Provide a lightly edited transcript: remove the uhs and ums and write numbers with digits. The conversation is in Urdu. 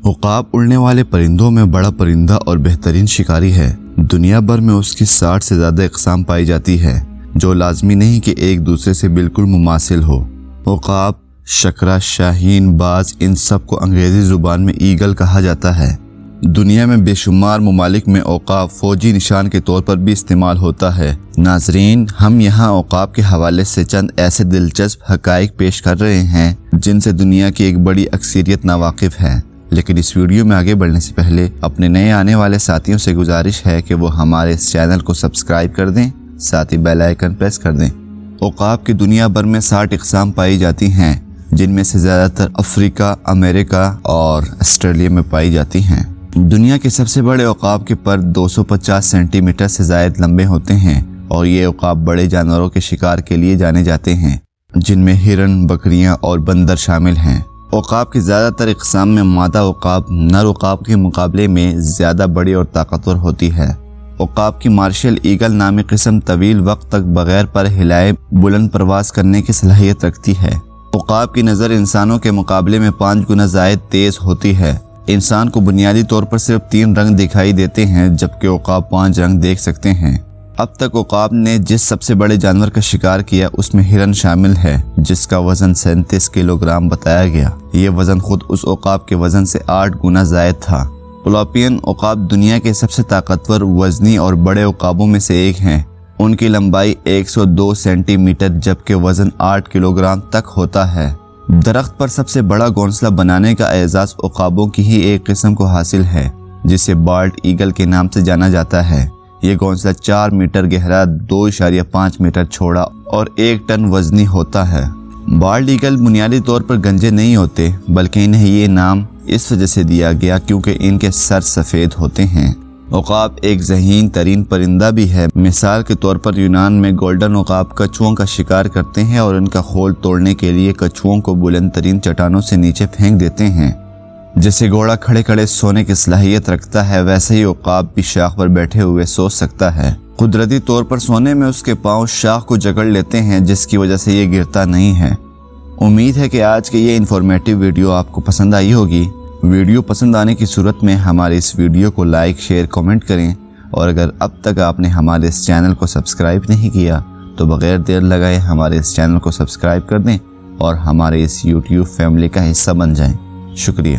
عقاب اڑنے والے پرندوں میں بڑا پرندہ اور بہترین شکاری ہے۔ دنیا بھر میں اس کی 60 سے زیادہ اقسام پائی جاتی ہے جو لازمی نہیں کہ ایک دوسرے سے بالکل مماثل ہو۔ عقاب، شکرا، شاہین، باز، ان سب کو انگریزی زبان میں ایگل کہا جاتا ہے۔ دنیا میں بے شمار ممالک میں عقاب فوجی نشان کے طور پر بھی استعمال ہوتا ہے۔ ناظرین، ہم یہاں عقاب کے حوالے سے چند ایسے دلچسپ حقائق پیش کر رہے ہیں جن سے دنیا کی ایک بڑی اکثریت ناواقف ہے، لیکن اس ویڈیو میں آگے بڑھنے سے پہلے اپنے نئے آنے والے ساتھیوں سے گزارش ہے کہ وہ ہمارے اس چینل کو سبسکرائب کر دیں، ساتھ ہی بیل آئیکن پریس کر دیں۔ عقاب کی دنیا بھر میں 60 اقسام پائی جاتی ہیں، جن میں سے زیادہ تر افریقہ، امریکہ اور آسٹریلیا میں پائی جاتی ہیں۔ دنیا کے سب سے بڑے عقاب کے پر 250 سینٹی میٹر سے زائد لمبے ہوتے ہیں اور یہ عقاب بڑے جانوروں کے شکار کے لیے جانے جاتے ہیں، جن میں ہرن، بکریاں اور بندر شامل ہیں۔ عقاب کی زیادہ تر اقسام میں مادہ عقاب نر عقاب کے مقابلے میں زیادہ بڑی اور طاقتور ہوتی ہے۔ عقاب کی مارشل ایگل نامی قسم طویل وقت تک بغیر پر ہلائے بلند پرواز کرنے کی صلاحیت رکھتی ہے۔ عقاب کی نظر انسانوں کے مقابلے میں 5 گنا زائد تیز ہوتی ہے۔ انسان کو بنیادی طور پر صرف 3 رنگ دکھائی دیتے ہیں، جبکہ عقاب 5 رنگ دیکھ سکتے ہیں۔ اب تک عقاب نے جس سب سے بڑے جانور کا شکار کیا اس میں ہرن شامل ہے، جس کا وزن 37 کلو گرام بتایا گیا۔ یہ وزن خود اس عقاب کے وزن سے 8 گنا زائد تھا۔ پلاپین عقاب دنیا کے سب سے طاقتور، وزنی اور بڑے عقابوں میں سے ایک ہیں۔ ان کی لمبائی 102 سینٹی میٹر جبکہ وزن 8 کلو گرام تک ہوتا ہے۔ درخت پر سب سے بڑا گھونسلہ بنانے کا اعزاز عقابوں کی ہی ایک قسم کو حاصل ہے، جسے بالڈ ایگل کے نام سے جانا جاتا ہے۔ یہ گھونسلہ 4 میٹر گہرا، 2.5 میٹر چوڑا اور 1 ٹن وزنی ہوتا ہے۔ بالڈ ایگل بنیادی طور پر گنجے نہیں ہوتے، بلکہ انہیں یہ نام اس وجہ سے دیا گیا کیونکہ ان کے سر سفید ہوتے ہیں۔ عقاب ایک ذہین ترین پرندہ بھی ہے۔ مثال کے طور پر یونان میں گولڈن عقاب کچھوؤں کا شکار کرتے ہیں اور ان کا خول توڑنے کے لیے کچھوؤں کو بلند ترین چٹانوں سے نیچے پھینک دیتے ہیں۔ جیسے گھوڑا کھڑے کھڑے سونے کی صلاحیت رکھتا ہے، ویسے ہی عقاب بھی شاخ پر بیٹھے ہوئے سو سکتا ہے۔ قدرتی طور پر سونے میں اس کے پاؤں شاخ کو جکڑ لیتے ہیں، جس کی وجہ سے یہ گرتا نہیں ہے۔ امید ہے کہ آج کی یہ انفارمیٹیو ویڈیو آپ کو پسند آئی ہوگی۔ ویڈیو پسند آنے کی صورت میں ہمارے اس ویڈیو کو لائک، شیئر، کمنٹ کریں، اور اگر اب تک آپ نے ہمارے اس چینل کو سبسکرائب نہیں کیا تو بغیر دیر لگائے ہمارے اس چینل کو سبسکرائب کر دیں اور ہمارے اس یوٹیوب فیملی کا حصہ بن جائیں۔ شکریہ۔